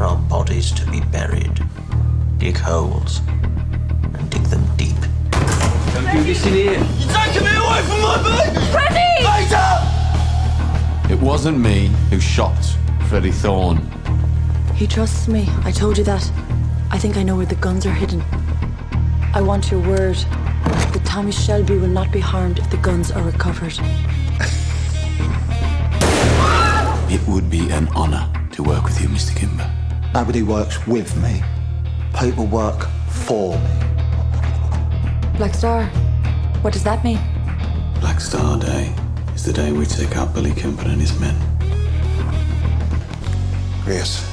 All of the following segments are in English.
there are bodies to be buried, dig holes and dig them deep. Don't do this in here. You're taking me away from my bed! Freddie! Later! It wasn't me who shot Freddie Thorne. He trusts me. I told you that. I think I know where the guns are hidden. I want your word that Tommy Shelby will not be harmed if the guns are recovered. It would be an honor to work with you, Mr. Kimber. Nobody works with me. People work for me. Black Star, what does that mean? Black Star Day is the day we take out Billy Kimber and his men. Grace,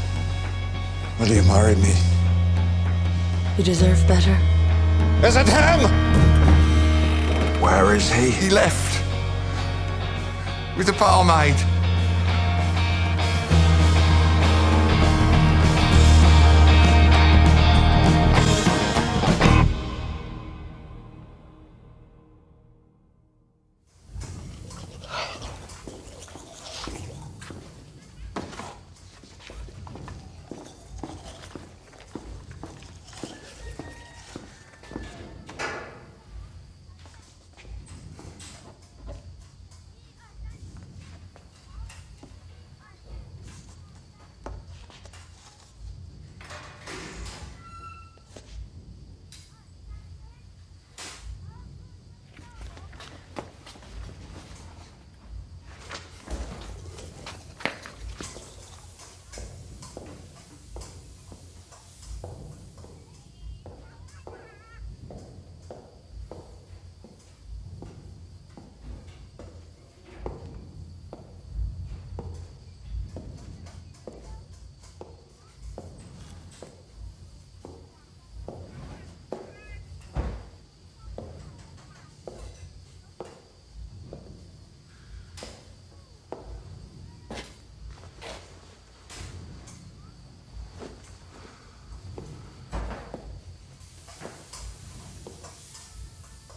will you marry me? You deserve better. Is it him? Where is he? He left. With the barmaid.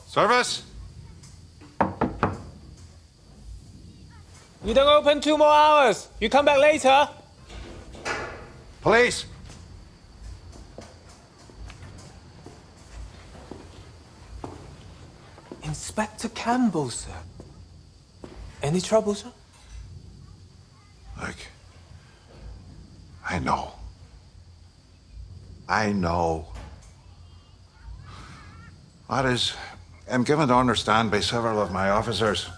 Service? We don't open 2 more hours. You come back later. Police? Inspector Campbell, sir. Any trouble, sir? Look, I know. I know. That is, I'm given to understand by several of my officers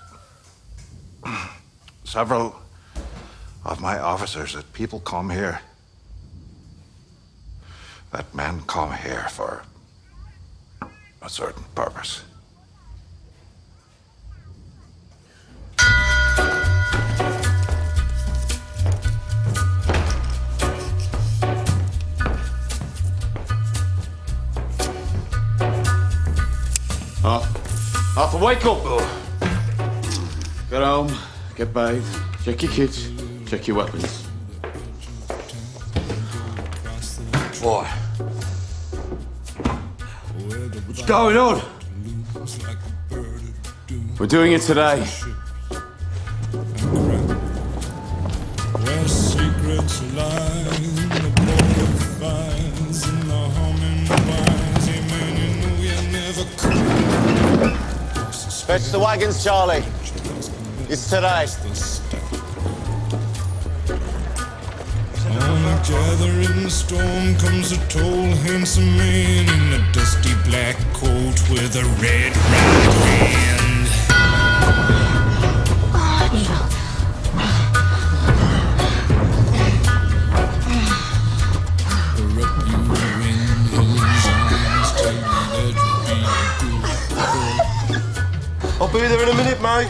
that people come here, that men come here for a certain purpose. Arthur, wake up! Get home, get bathed, check your kids, check your weapons. Boy. What's going on? We're doing it today. Where secrets lie, the boy finds in the humming wines. Amen, you know you never could. Fetch the wagons, Charlie. It's today. On a gathering storm comes a tall, handsome man in a dusty black coat with a red right hand. Corrupt you in his arms, tell you that you'll be a good boy. I'll be there in a minute, mate.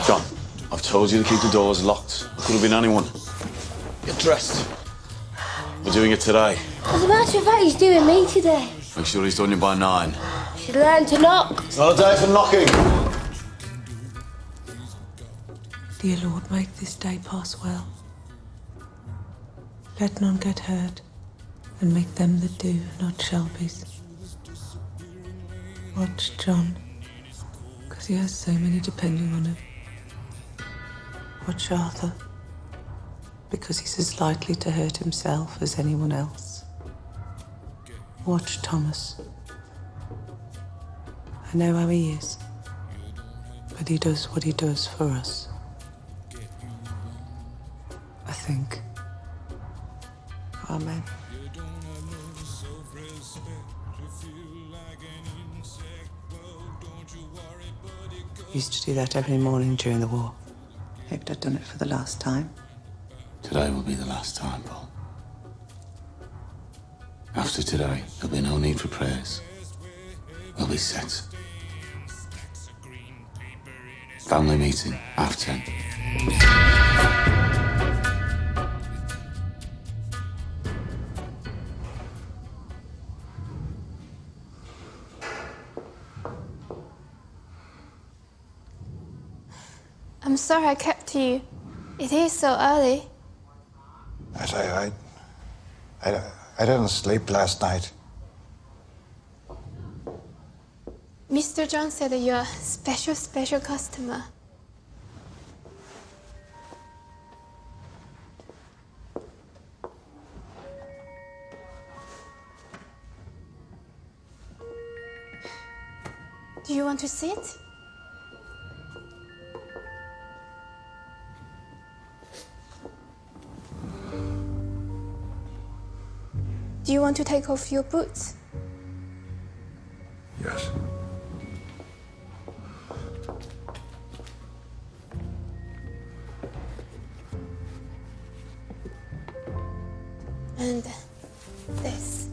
John, I've told you to keep the doors locked. It could have been anyone. Get dressed. We're doing it today. As a matter of fact, he's doing me today. Make sure he's done you by 9. Should learn to knock. It's not a day for knocking. Dear Lord, make this day pass well. Let none get hurt, and make them that do not Shelby's. Watch John, because he has so many depending on him. Watch Arthur, because he's as likely to hurt himself as anyone else. Watch Thomas. I know how he is, but he does what he does for us. I think. Amen. Used to do that every morning during the war. Hector done it for the last time. Today will be the last time, Paul. After today, there'll be no need for prayers. We'll be set. Family meeting, 10:30. I'm sorry I kept you. It is so early. I didn't sleep last night. Mr. John said that you're a special customer. Do you want to sit? Do you want to take off your boots? Yes. And this.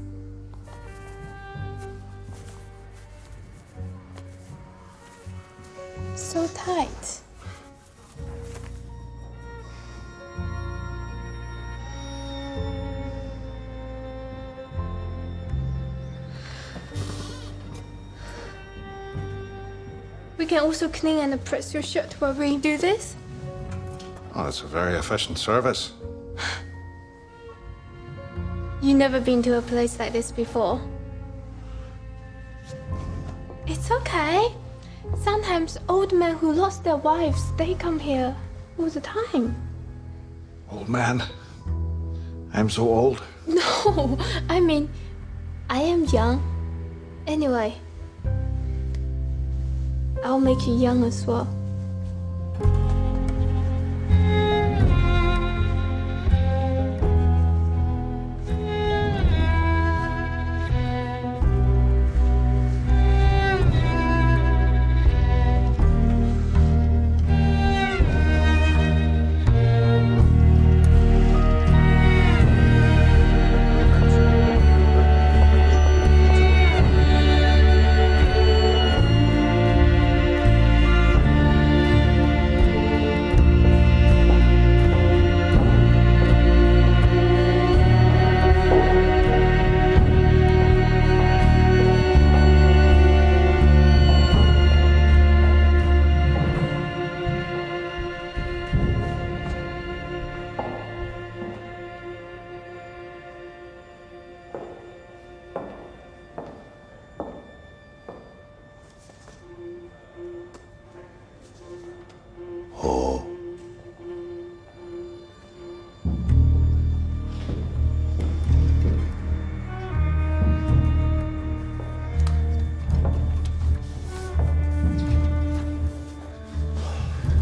So tight. We can also clean and press your shirt while we do this. Oh, it's a very efficient service. You've never been to a place like this before. It's okay. Sometimes old men who lost their wives, they come here all the time. Old man. I'm so old. No, I mean, I am young. Anyway, I'll make you young as well.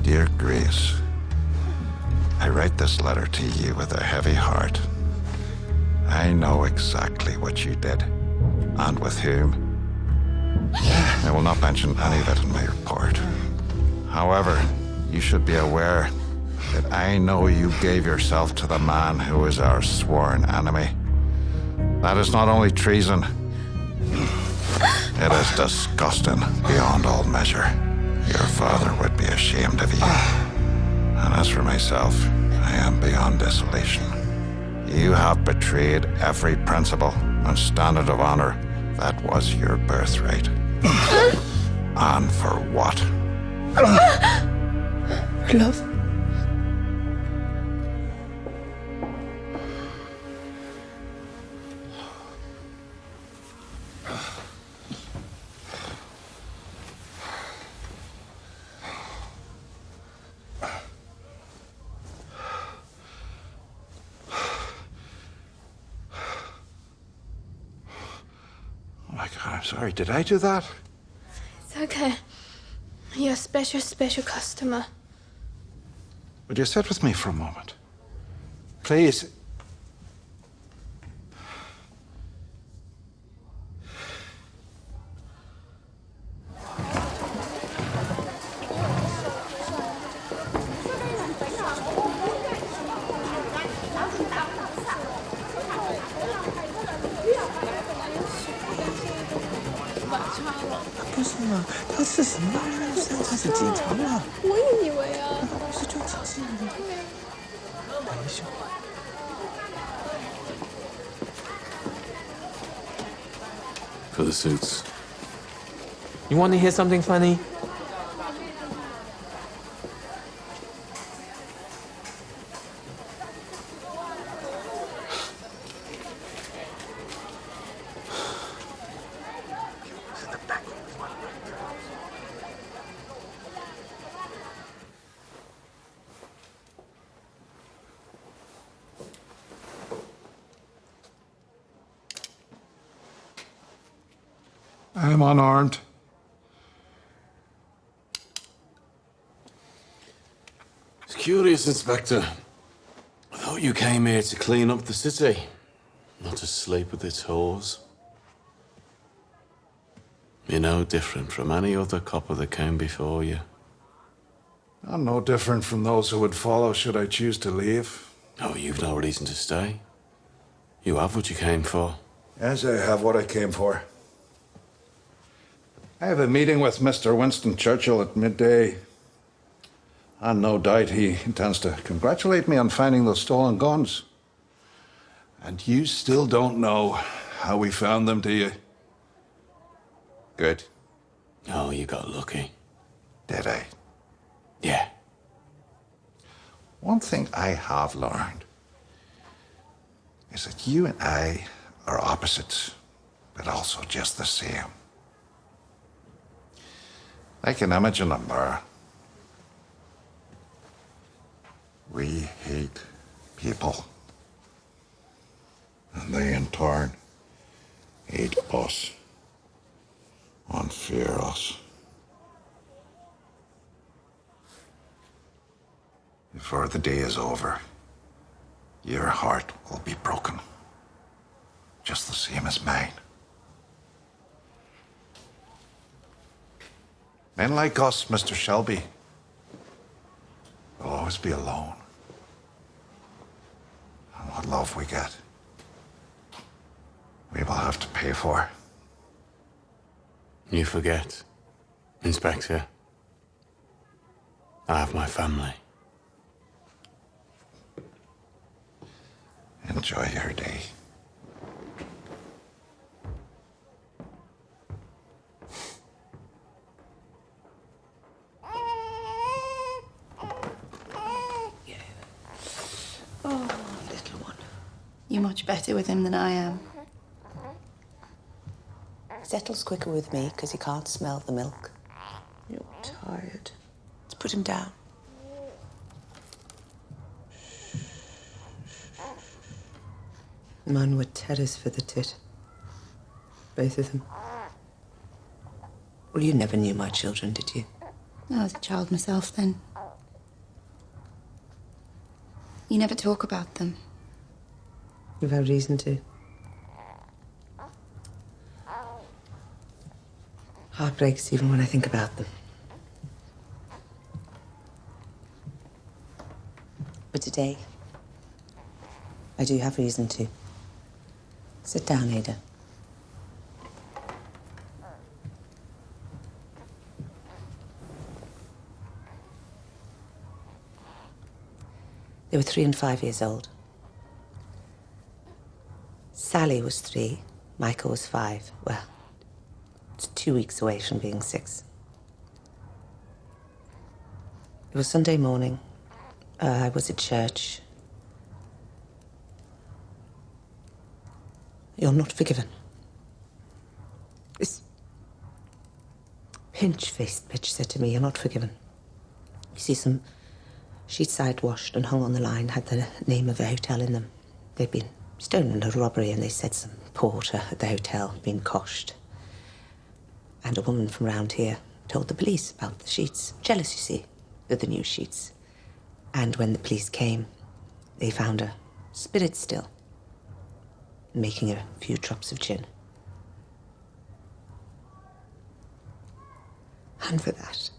Dear Grace, I write this letter to you with a heavy heart. I know exactly what you did, and with whom. I will not mention any of it in my report. However, you should be aware that I know you gave yourself to the man who is our sworn enemy. That is not only treason, it is disgusting beyond all measure. Your father would be ashamed of you. And as for myself, I am beyond desolation. You have betrayed every principle and standard of honor that was your birthright. And for what? Love. sorry, did I do that? It's okay. You're a special, special customer. Would you sit with me for a moment? Please. For the suits. You want to hear something funny? I'm unarmed. It's curious, Inspector. I thought you came here to clean up the city, not to sleep with its whores. You're no different from any other copper that came before you. I'm no different from those who would follow should I choose to leave. Oh, you've no reason to stay. You have what you came for. Yes, I have what I came for. I have a meeting with Mr. Winston Churchill at midday. And no doubt he intends to congratulate me on finding those stolen guns. And you still don't know how we found them, do you? Good. Oh, you got lucky. Did I? Yeah. One thing I have learned is that you and I are opposites, but also just the same. Like an image in a mirror. We hate people. And they in turn hate us and fear us. Before the day is over, your heart will be broken, just the same as mine. Men like us, Mr. Shelby, will always be alone. And what love we get, we will have to pay for. You forget, Inspector. I have my family. Enjoy your day. You're much better with him than I am. Settles quicker with me because he can't smell the milk. You're tired. Let's put him down. Man were terrors for the tit. Both of them. Well, you never knew my children, did you? I was a child myself then. You never talk about them. You've had reason to. Heart breaks even when I think about them. But today, I do have reason to. Sit down, Ada. They were 3 and 5 years old. Sally was 3, Michael was 5. Well, it's 2 weeks away from being 6. It was Sunday morning. I was at church. You're not forgiven. This pinch-faced bitch said to me, you're not forgiven. You see, some sheets I'd washed and hung on the line had the name of a hotel in them. They'd been stolen in a robbery, and they said some porter at the hotel had been coshed. And a woman from round here told the police about the sheets. Jealous, you see, of the new sheets. And when the police came, they found her spirit still, making a few drops of gin. And for that,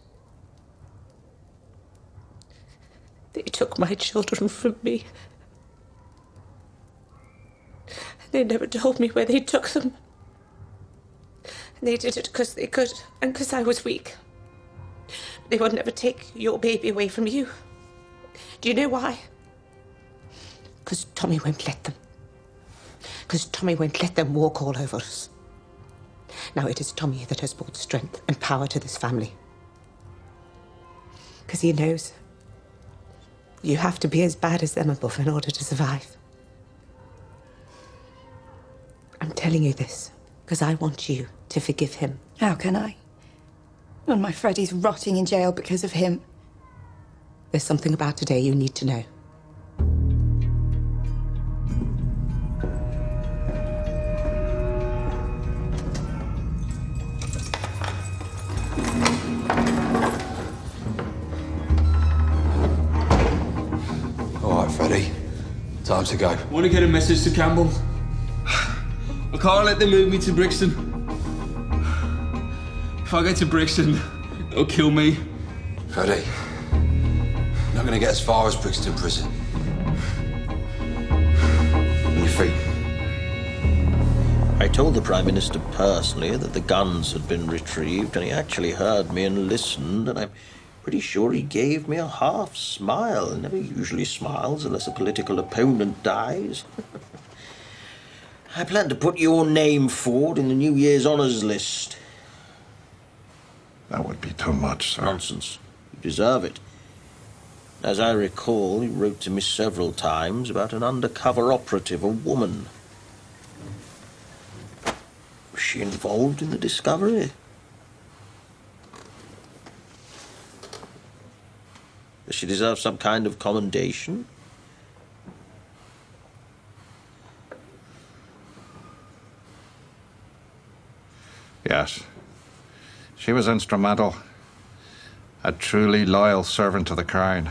they took my children from me. They never told me where they took them. And they did it because they could, and because I was weak. They would never take your baby away from you. Do you know why? Because Tommy won't let them. Because Tommy won't let them walk all over us. Now it is Tommy that has brought strength and power to this family. Because he knows you have to be as bad as them above in order to survive. I'm telling you this because I want you to forgive him. How can I? When my Freddie's rotting in jail because of him. There's something about today you need to know. All right, Freddie. Time to go. Want to get a message to Campbell? I can't let them move me to Brixton. If I get to Brixton, they'll kill me. Freddie, you're not going to get as far as Brixton Prison. On your feet. I told the Prime Minister personally that the guns had been retrieved, and he actually heard me and listened, and I'm pretty sure he gave me a half smile. He never usually smiles unless a political opponent dies. I plan to put your name forward in the New Year's honours list. That would be too much, sir. Nonsense. You deserve it. As I recall, you wrote to me several times about an undercover operative, a woman. Was she involved in the discovery? Does she deserve some kind of commendation? Yes. She was instrumental. A truly loyal servant to the Crown.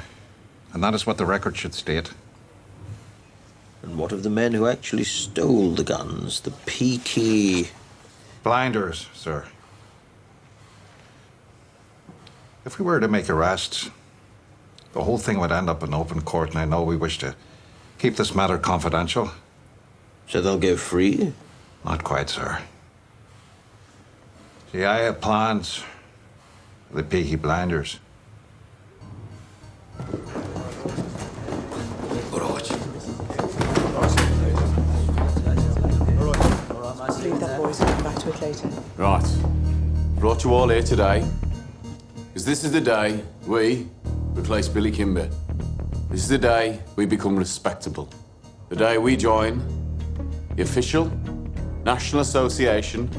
And that is what the record should state. And what of the men who actually stole the guns? The Peaky? Blinders, sir. If we were to make arrests, the whole thing would end up in open court, and I know we wish to keep this matter confidential. So they'll go free? Not quite, sir. See, I have plans for the Peaky blinders. All right. Leave that, boys. We'll come back to it later. Right. Brought you all here today because this is the day we replace Billy Kimber. This is the day we become respectable. The day we join the official National Association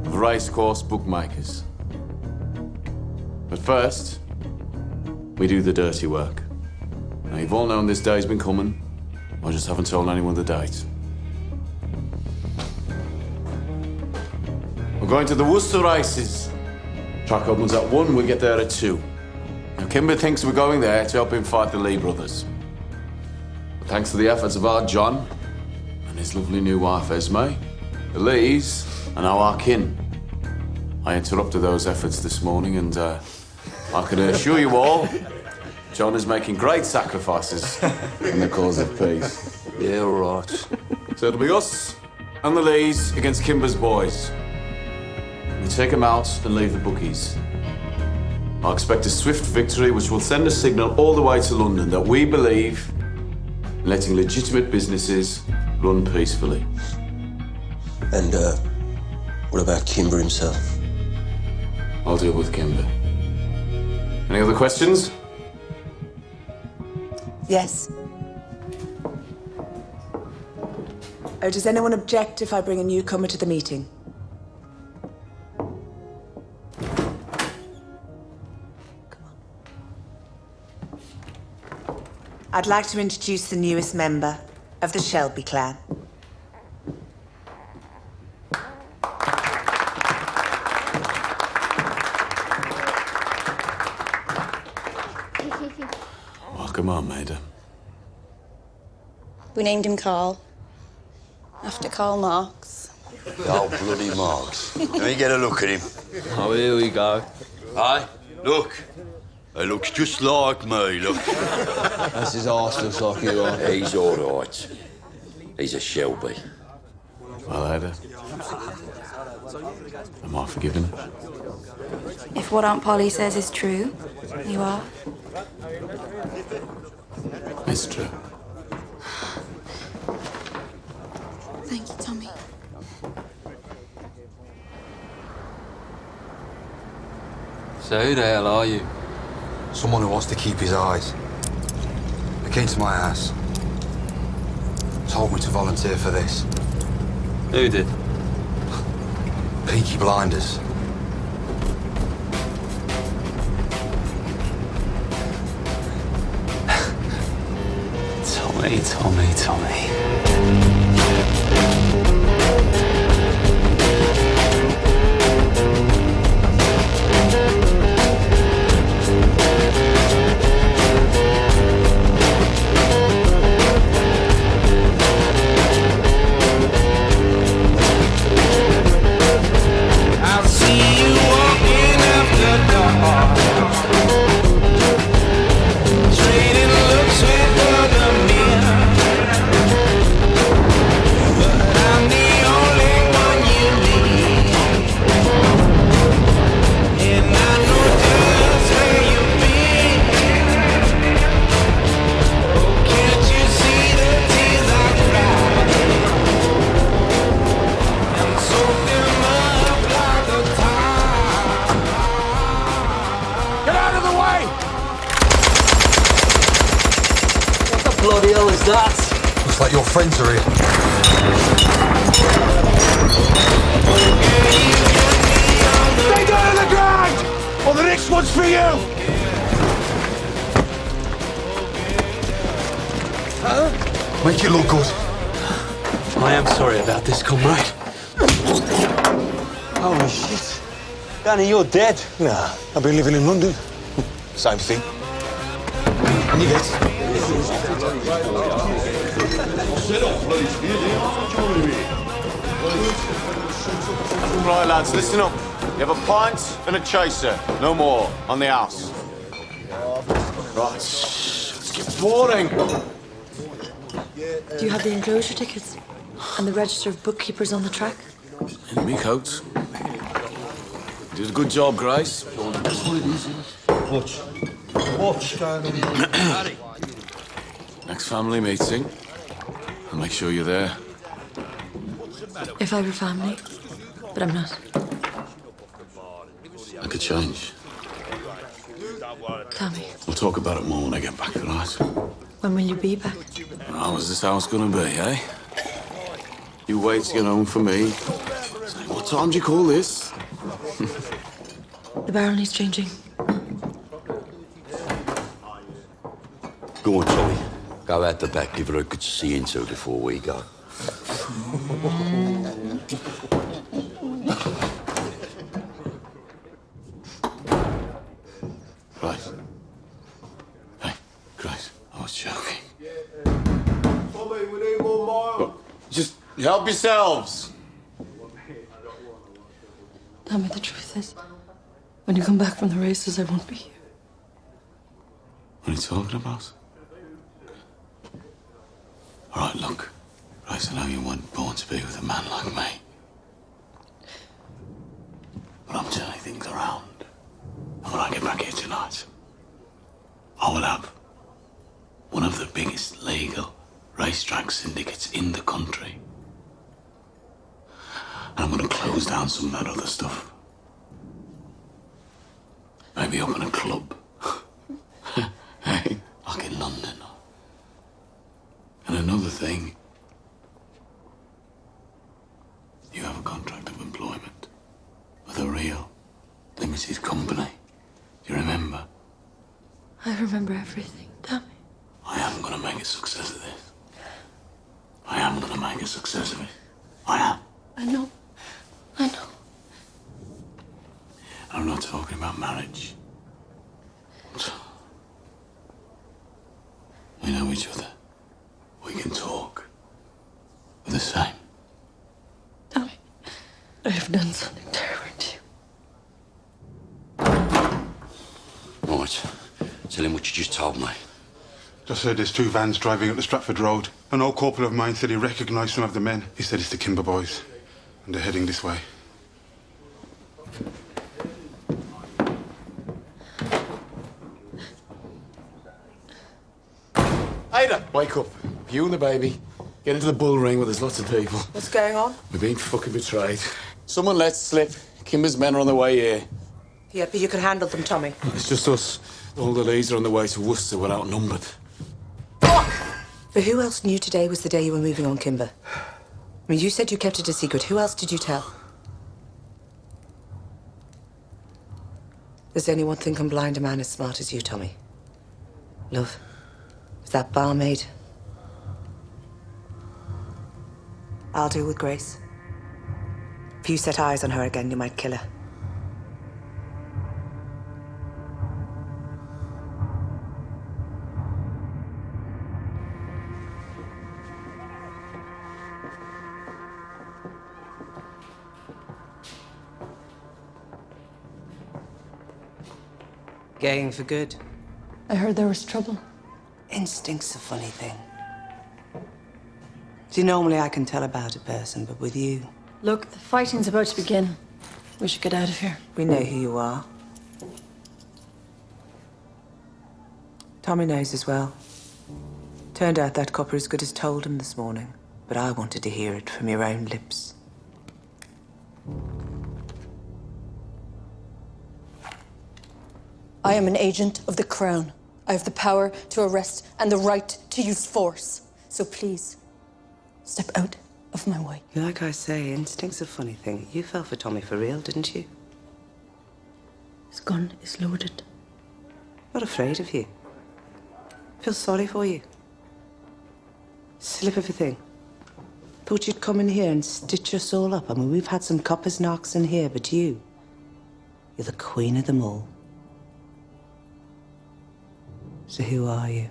of Racecourse Bookmakers. But first, we do the dirty work. Now, you've all known this day's been coming. I just haven't told anyone the date. We're going to the Worcester races. Track opens at 1, we get there at 2. Now, Kimber thinks we're going there to help him fight the Lee brothers. But thanks to the efforts of our John and his lovely new wife, Esme, the Lees are now our kin. I interrupted those efforts this morning, and I can assure you all, John is making great sacrifices in the cause of peace. Yeah, all right. So it'll be us and the Lees against Kimber's boys. We take them out and leave the bookies. I expect a swift victory which will send a signal all the way to London that we believe in letting legitimate businesses run peacefully. And, what about Kimber himself? I'll deal with Kimber. Any other questions? Yes. Oh, does anyone object if I bring a newcomer to the meeting? I'd like to introduce the newest member of the Shelby clan. Welcome home, Maida. We named him Carl. After Karl Marx. Oh, bloody Marx. Let me get a look at him. Oh, here we go. Aye, look. He looks just like me, look. That's his arse looks like you are. He's all right. He's a Shelby. Well, Ada. Am I forgiven? If what Aunt Polly says is true, you are. It's true. Thank you, Tommy. So who the hell are you? Someone who wants to keep his eyes. They came to my house. Told me to volunteer for this. Who did? Peaky Blinders. Tommy. I'll see you walking after dark, trading looks with other men. But I'm the only one you need, and I know just where you've been. Oh, can't you see the tears I cry? And soak them up like a tide. Get out of the way! What the bloody hell is that? Looks like your friends are here. Stay down on the ground! Or the next one's for you! Make it look good. I am sorry about this, comrade. Holy shit. Danny, you're dead. Nah, I've been living in London. Same thing. And you get... Right, lads, listen up. You have a pint and a chaser. No more. On the house. Right. Let's get boring. Do you have the enclosure tickets? And the register of bookkeepers on the track? In me coat. You did a good job, Grace. Watch. Next family meeting. I'll make sure you're there. If I were family, but I'm not. I could change. Tommy, We'll talk about it more when I get back, all right? when will you be back? How is this house gonna be, eh? You wait to get home for me. Say, what time do you call this? The barrel needs changing. Go on, Tommy. Go out the back, give her a good see into before we go. Right. Hey, Grace, I was joking. Tommy, we need more miles. Just help yourselves. Tommy, the truth is, when you come back from the races, I won't be here. What are you talking about? All right, look. Grace, I know you weren't born to be with a man like me. But I'm turning things around. And when I get back here tonight, I will have one of the biggest legal racetrack syndicates in the country. And I'm going to close down some of that other stuff. Maybe open a club. Hey, like in London. And another thing, you have a contract of employment with a real limited company. Do you remember? I remember everything, Tommy. I am going to make a success of this. I am going to make a success of it. I am. I know. I know. I'm not talking about marriage. each other. We can talk. We're the same. Tommy, I have done something terrible to you. Right. Tell him what you just told me. Just heard there's 2 vans driving up the Stratford Road. An old corporal of mine said he recognised some of the men. He said it's the Kimber boys, and they're heading this way. Ada! Wake up. You and the baby. Get into the bull ring where there's lots of people. What's going on? We're being fucking betrayed. Someone let slip. Kimber's men are on their way here. Yeah, but you can handle them, Tommy. It's just us. All the leads are on the way to Worcester. We're outnumbered. But who else knew today was the day you were moving on, Kimber? I mean, you said you kept it a secret. Who else did you tell? Does anyone think I'm blind a man as smart as you, Tommy? Love, is that barmaid? I'll deal with Grace. If you set eyes on her again, you might kill her. Going for good. I heard there was trouble. Instinct's a funny thing. See, normally I can tell about a person, but with you... Look, the fighting's about to begin. We should get out of here. We know who you are. Tommy knows as well. Turned out that copper as good as told him this morning, but I wanted to hear it from your own lips. I am an agent of the Crown. I have the power to arrest and the right to use force. So please, step out of my way. Like I say, instinct's a funny thing. You fell for Tommy for real, didn't you? His gun is loaded. Not afraid of you. Feel sorry for you. Slip of a thing. Thought you'd come in here and stitch us all up. I mean, we've had some coppers knocks in here, but you're the queen of them all. So who are you?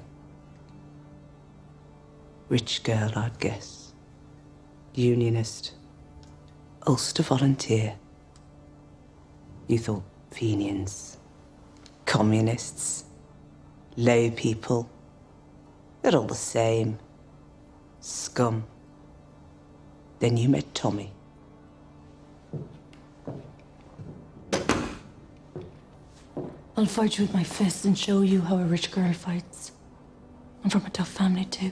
Rich girl, I'd guess. Unionist. Ulster volunteer. You thought Fenians, communists, low people. They're all the same. Scum. Then you met Tommy. I'll fight you with my fists and show you how a rich girl fights. I'm from a tough family, too.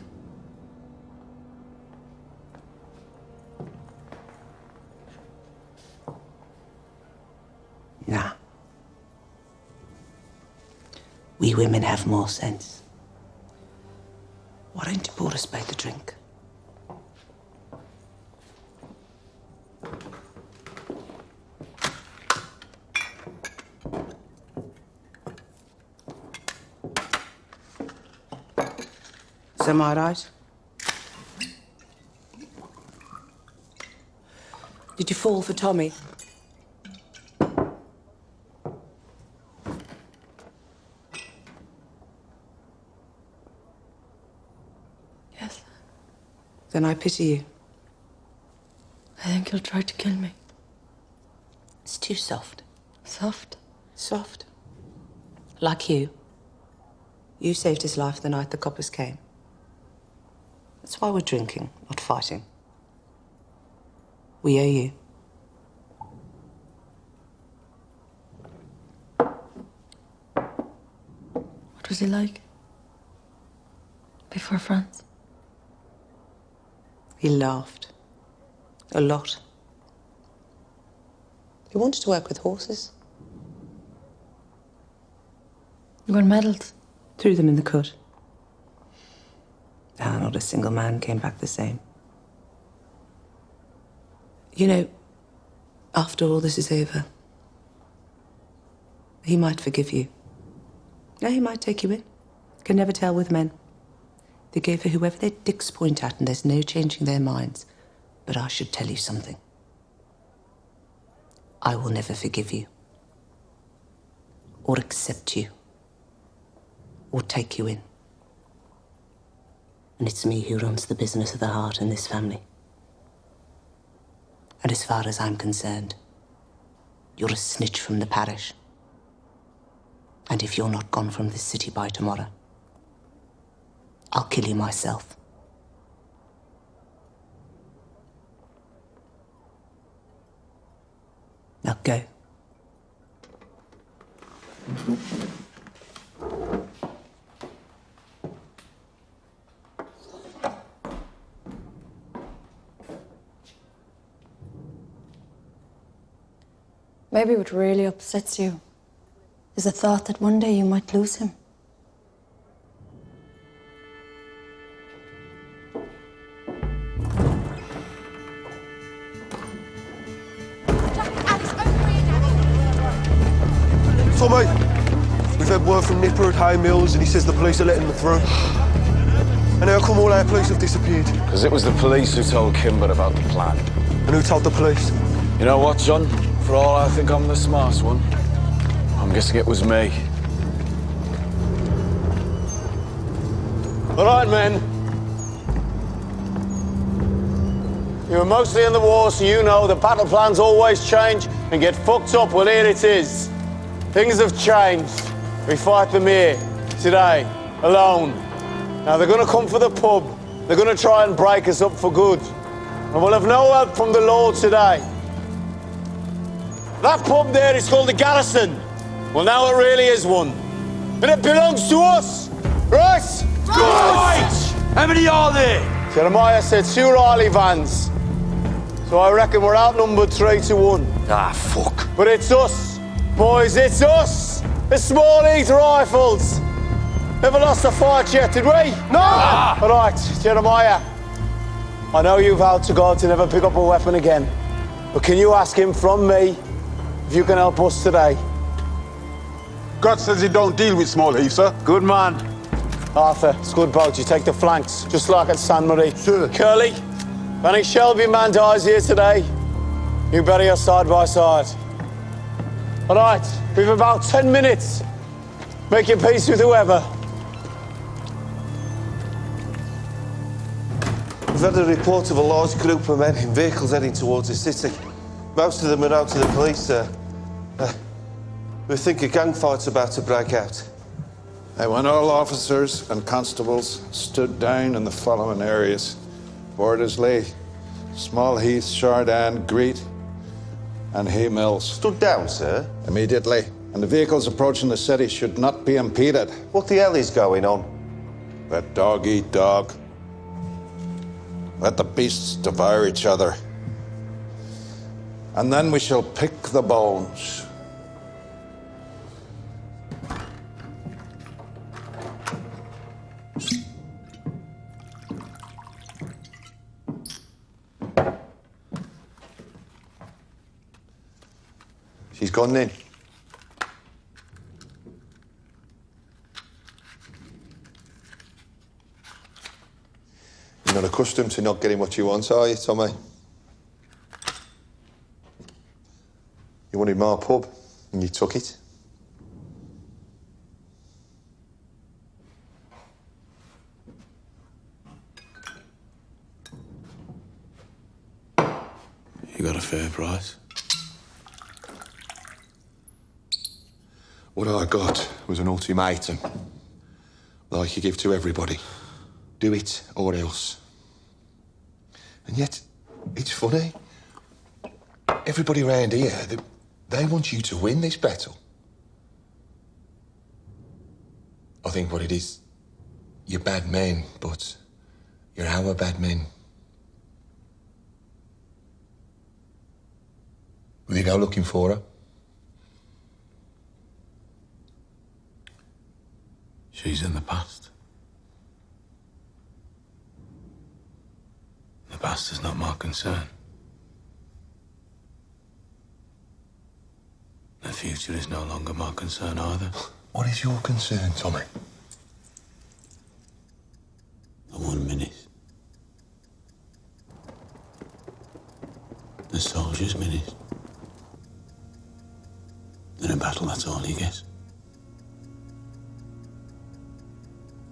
Nah. We women have more sense. Why don't you pour us both a drink? So am I right? Did you fall for Tommy? Yes. Then I pity you. I think he'll try to kill me. It's too soft. Soft? Soft. Like you. You saved his life the night the coppers came. That's why we're drinking, not fighting. We owe you. What was he like? Before France? He laughed. A lot. He wanted to work with horses. You won medals? Threw them in the cut. Ah, not a single man came back the same. You know, after all this is over, he might forgive you. Yeah, he might take you in. Can never tell with men. They go for whoever their dicks point at and there's no changing their minds. But I should tell you something. I will never forgive you. Or accept you. Or take you in. And it's me who runs the business of the heart in this family. And as far as I'm concerned, you're a snitch from the parish. And if you're not gone from this city by tomorrow, I'll kill you myself. Now go. Maybe what really upsets you is the thought that one day you might lose him. Tommy, we've had word from Nipper at Hay Mills and he says the police are letting them through. And how come all our police have disappeared? Because it was the police who told Kimber about the plan. And who told the police? You know what, John? For all I think I'm the smart one, I'm guessing it was me. All right, men. You were mostly in the war, so you know the battle plans always change and get fucked up. Well, here it is. Things have changed. We fight them here, today, alone. Now, they're going to come for the pub. They're going to try and break us up for good. And we'll have no help from the Lord today. That pub there is called the Garrison. Well, now it really is one. And it belongs to us, right? Right! How many are there? Jeremiah said 2 Riley vans. So I reckon we're outnumbered 3-1. Ah, fuck. But it's us, boys, it's us. The small heat rifles. Never lost a fight yet, did we? No! All right, Jeremiah. I know you've vowed to God to never pick up a weapon again. But can you ask him from me if you can help us today? God says you don't deal with small heat, sir. Good man. Arthur, it's good boat. You take the flanks, just like at San Marie. Sure. Curly, if any Shelby man dies here today, you bury us side by side. All right, we've about 10 minutes. Make your peace with whoever. We've had a report of a large group of men in vehicles heading towards the city. Most of them are known to the police, sir. We think a gang fight's about to break out. When all officers and constables stood down in the following areas: Bordersley, Small Heath, Chardin, Greet, and Hay Mills. Stood down, sir? Immediately. And the vehicles approaching the city should not be impeded. What the hell is going on? Let dog eat dog. Let the beasts devour each other. And then we shall pick the bones. She's gone in. You're not accustomed to not getting what you want, are you, Tommy? You wanted my pub, and you took it. You got a fair price. What I got was an ultimatum, like you give to everybody. Do it or else. And yet, it's funny. Everybody around here, they want you to win this battle. I think what it is, you're bad men, but you're our bad men. Will you go looking for her? She's in the past. The past is not my concern. The future is no longer my concern either. What is your concern, Tommy? The 1 minute. The soldier's minute. In a battle, that's all you get.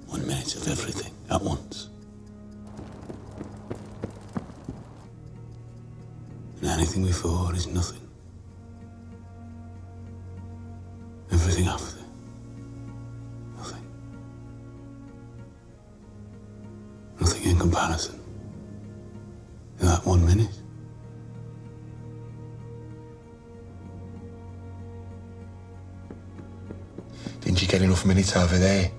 1 minute of everything at once. Anything before is nothing. Everything after, nothing. Nothing in comparison. In that 1 minute. Didn't you get enough minutes over there?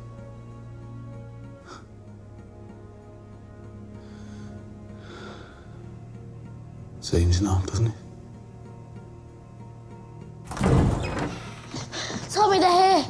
Seems not, doesn't it? Tommy, they're here.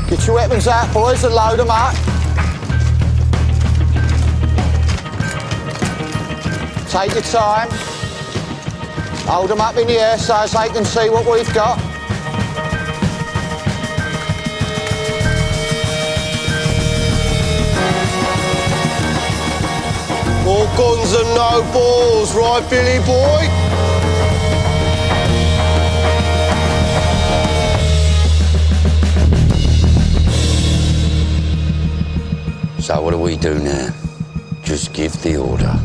Get your weapons out, boys, and load them up. Take your time. Hold them up in the air so as they can see what we've got. More guns and no balls, right, Billy boy? So what do we do now? Just give the order.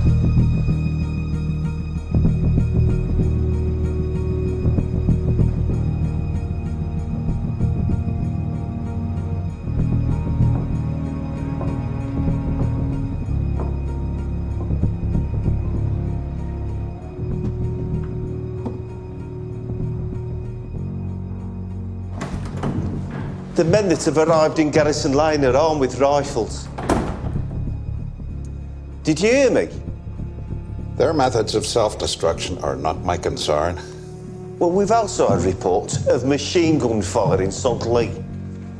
The men that have arrived in Garrison Lane are armed with rifles. Did you hear me? Their methods of self-destruction are not my concern. Well, we've also had reports of machine gun fire in St. Lee.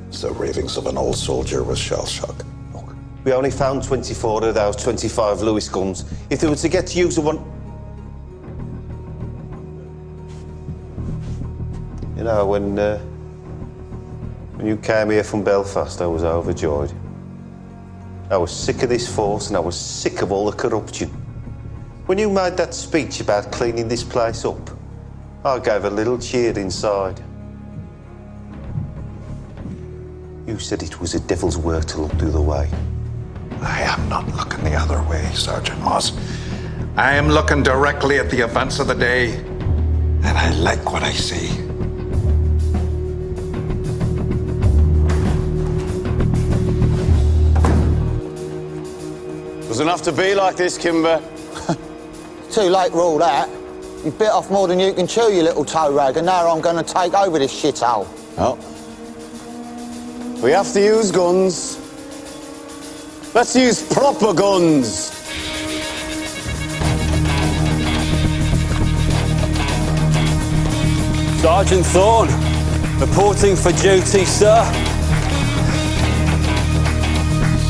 It's the ravings of an old soldier with shell shock. We only found 24 of those 25 Lewis guns. If they were to get to use of one... You know, when you came here from Belfast, I was overjoyed. I was sick of this force and I was sick of all the corruption. When you made that speech about cleaning this place up, I gave a little cheer inside. You said it was a devil's work to look the other way. I am not looking the other way, Sergeant Moss. I am looking directly at the events of the day, and I like what I see. It was enough to be like this, Kimber. Too late for all that. You bit off more than you can chew, you little toe rag, and now I'm going to take over this shithole. Oh. We have to use guns. Let's use proper guns. Sergeant Thorne, reporting for duty, sir.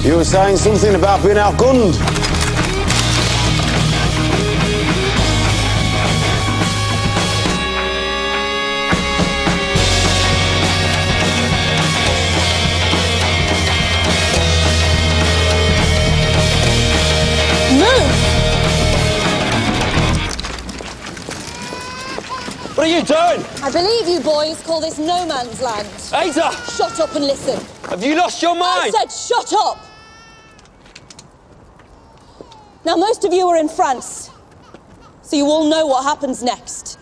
You were saying something about being outgunned. What are you doing? I believe you boys call this no man's land. Ada! Shut up and listen. Have you lost your mind? I said shut up! Now, most of you are in France, so you all know what happens next.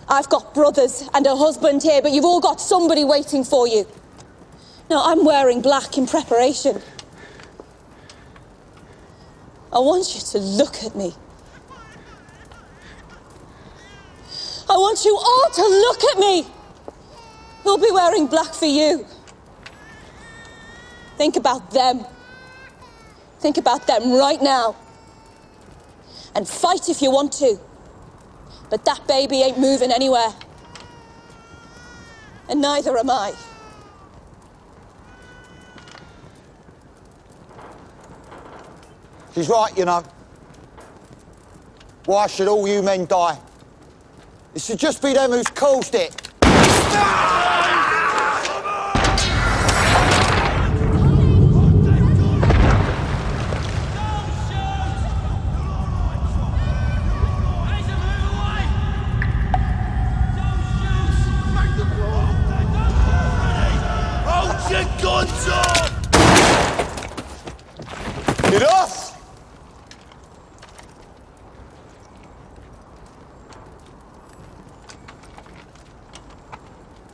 I've got brothers and a husband here, but you've all got somebody waiting for you. Now, I'm wearing black in preparation. I want you to look at me. I want you all to look at me. Who'll be wearing black for you? Think about them. Think about them right now. And fight if you want to. But that baby ain't moving anywhere. And neither am I. She's right, you know. Why should all you men die? It should just be them who's caused it. Hold your guns up! Enough!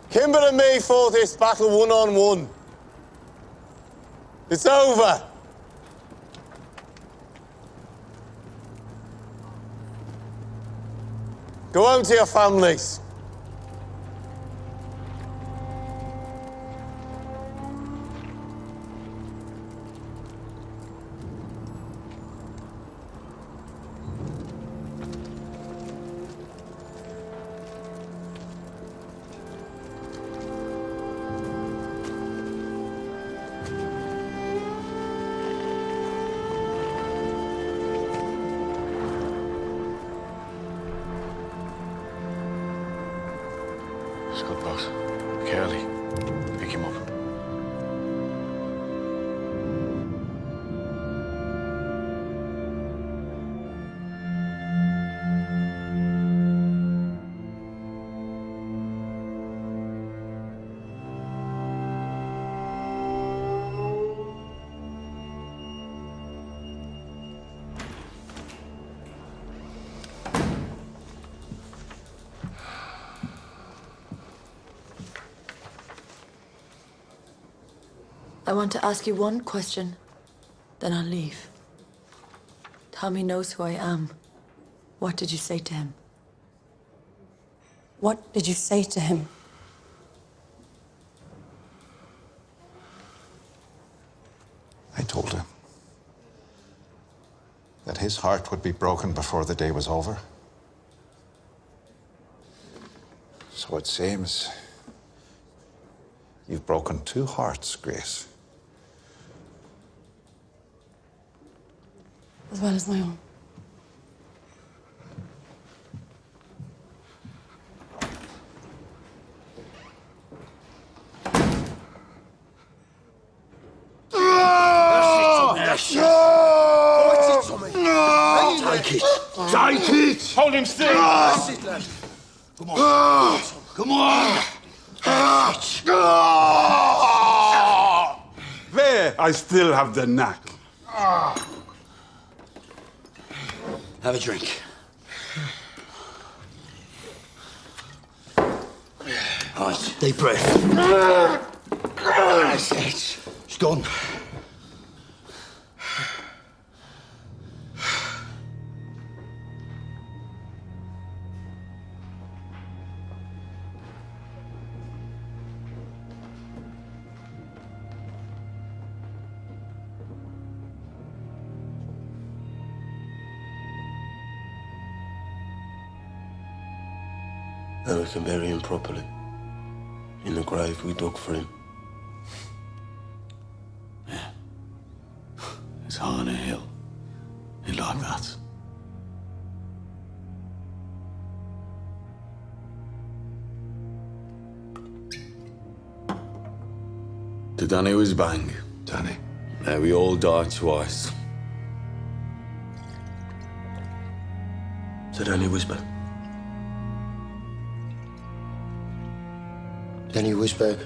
Kimber and me fought this battle one-on-one. It's over. Go home to your families. Scott, boss. Curly. Pick him up. I want to ask you one question, then I'll leave. Tommy knows who I am. What did you say to him? What did you say to him? I told him that his heart would be broken before the day was over. So it seems you've broken two hearts, Grace. As well as my own. Take it! Take it! Hold him still! That's it, lad. Come on. Come on! There, I still have the knack. Have a drink. Right, deep breath. That's it. It's gone. Now we can bury him properly. In the grave we dug for him. Yeah. It's high on a hill. You like that? To Danny was bang. Danny. Now we all died twice. To Danny Wisberg. Danny Wisberg.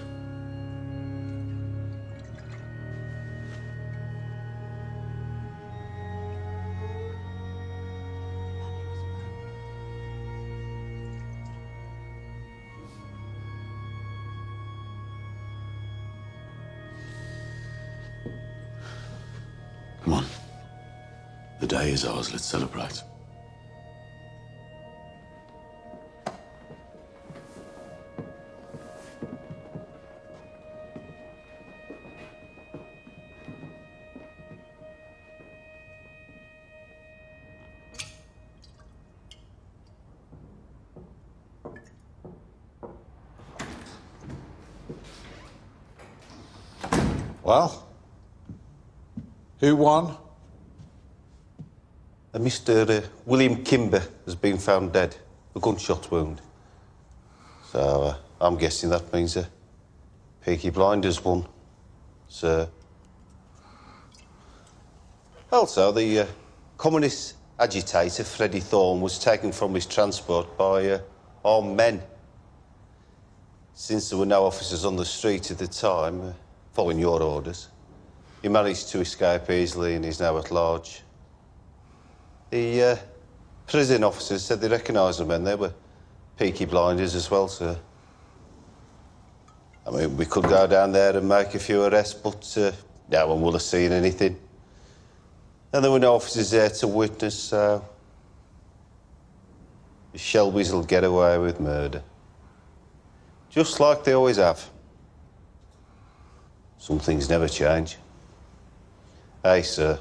Come on. The day is ours. Let's celebrate. Well, who won? Mr. William Kimber has been found dead, a gunshot wound. So I'm guessing that means Peaky Blinders won, sir. Also, the communist agitator Freddie Thorne was taken from his transport by armed men. Since there were no officers on the street at the time, following your orders, he managed to escape easily and is now at large. The prison officers said they recognised the men. They were Peaky Blinders as well, sir. I mean, we could go down there and make a few arrests, but no one will have seen anything. And there were no officers there to witness, so the Shelbys will get away with murder. Just like they always have. Some things never change. Hey, sir.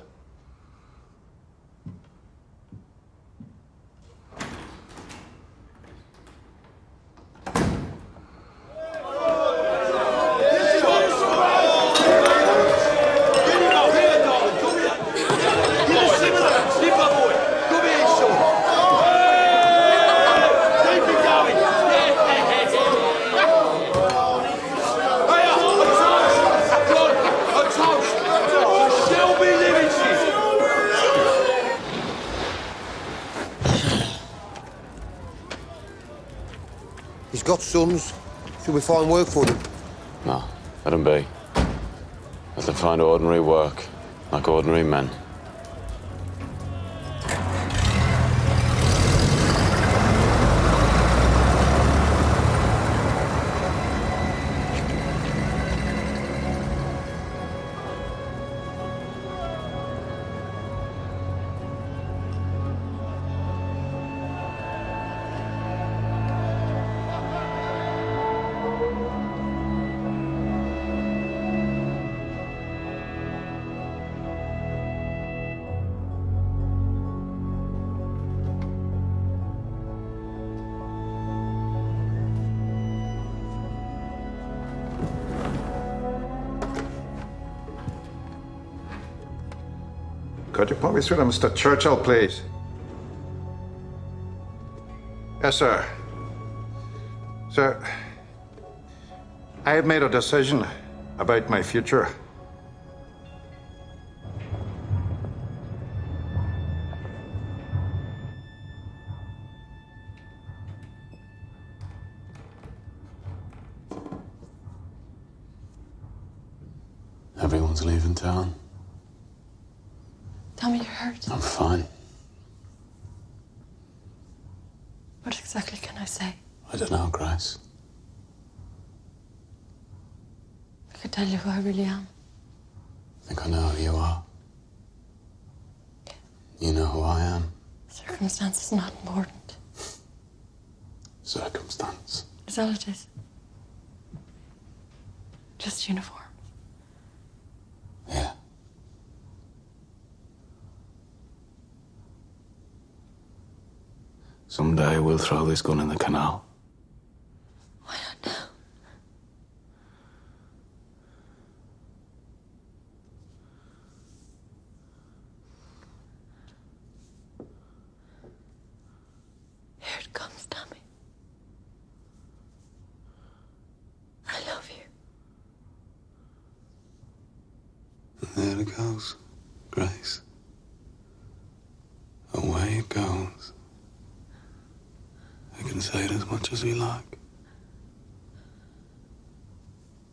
He's got sons. Should we find work for them? No, let them be. Let them find ordinary work, like ordinary men. Could you put me through to Mr. Churchill, please? Yes, sir. Sir, I have made a decision about my future. Everyone's leaving town. Tell me you're hurt. I'm fine. What exactly can I say? I don't know, Grace. I could tell you who I really am. I think I know who you are. You know who I am. Circumstance is not important. Circumstance. Is all it is. Just uniform. Yeah. Someday we'll throw this gun in the canal. Why not now? Here it comes, Tommy. I love you. And there it goes, Grace. Away it goes. We can say it as much as we like.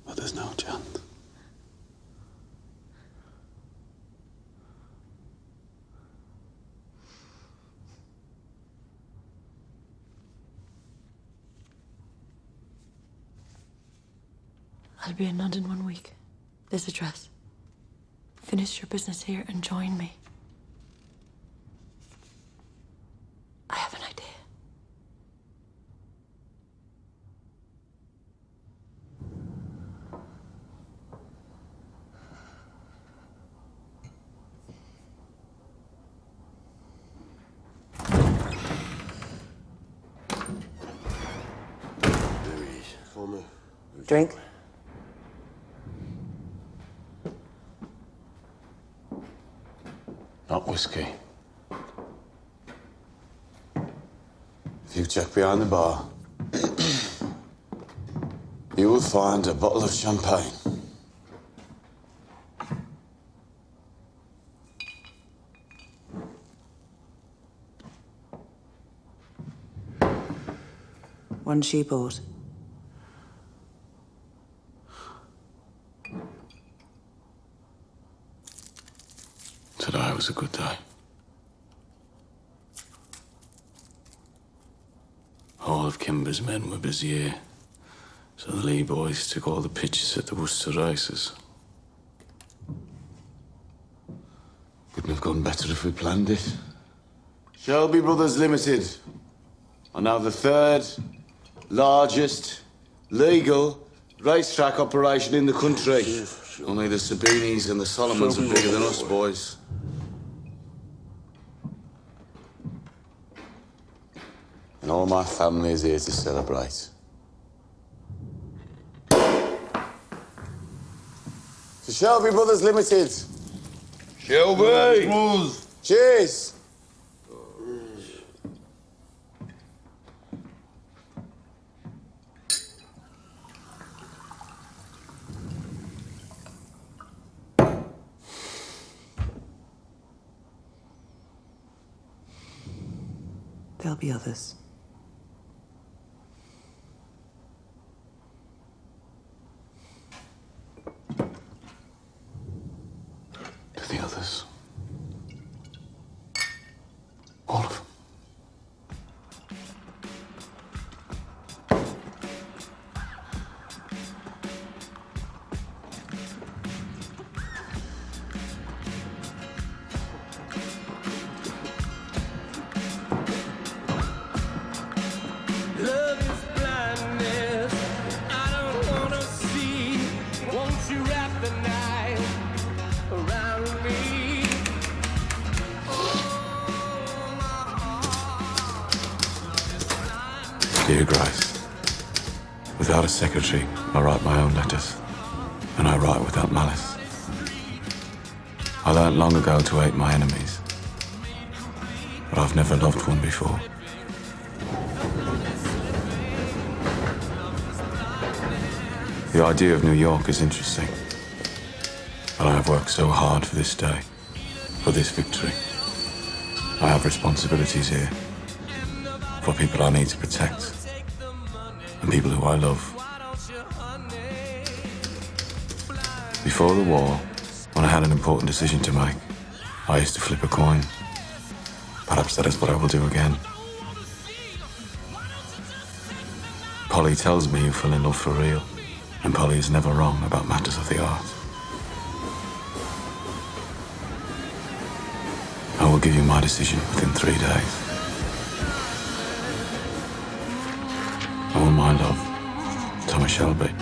But there's no chance. I'll be in London 1 week. This address. Finish your business here and join me. I have an idea. For me. Drink? not whiskey. If you check behind the bar, you will find a bottle of champagne. One she bought. Today was a good day. All of Kimber's men were busy here, so the Lee boys took all the pictures at the Worcester races. Couldn't have gone better if we planned it. Shelby Brothers Limited are now the third largest legal racetrack operation in the country. Only the Sabinis and the Solomons are bigger than us, boys. And all my family is here to celebrate. To Shelby Brothers Limited. Shelby! Cheers! There'll be others. To the others. All of them. Love is blindness. I don't wanna see. Won't you wrap the night around me? Dear Grace, without a secretary, I write my own letters, and I write without malice. I learnt long ago to hate my enemies, but I've never loved one before. The idea of New York is interesting, but I have worked so hard for this day, for this victory. I have responsibilities here for people I need to protect and people who I love. Before the war, when I had an important decision to make, I used to flip a coin. Perhaps that is what I will do again. Polly tells me you fell in love for real, and Polly is never wrong about matters of the art. I will give you my decision within 3 days. All my love, Thomas Shelby.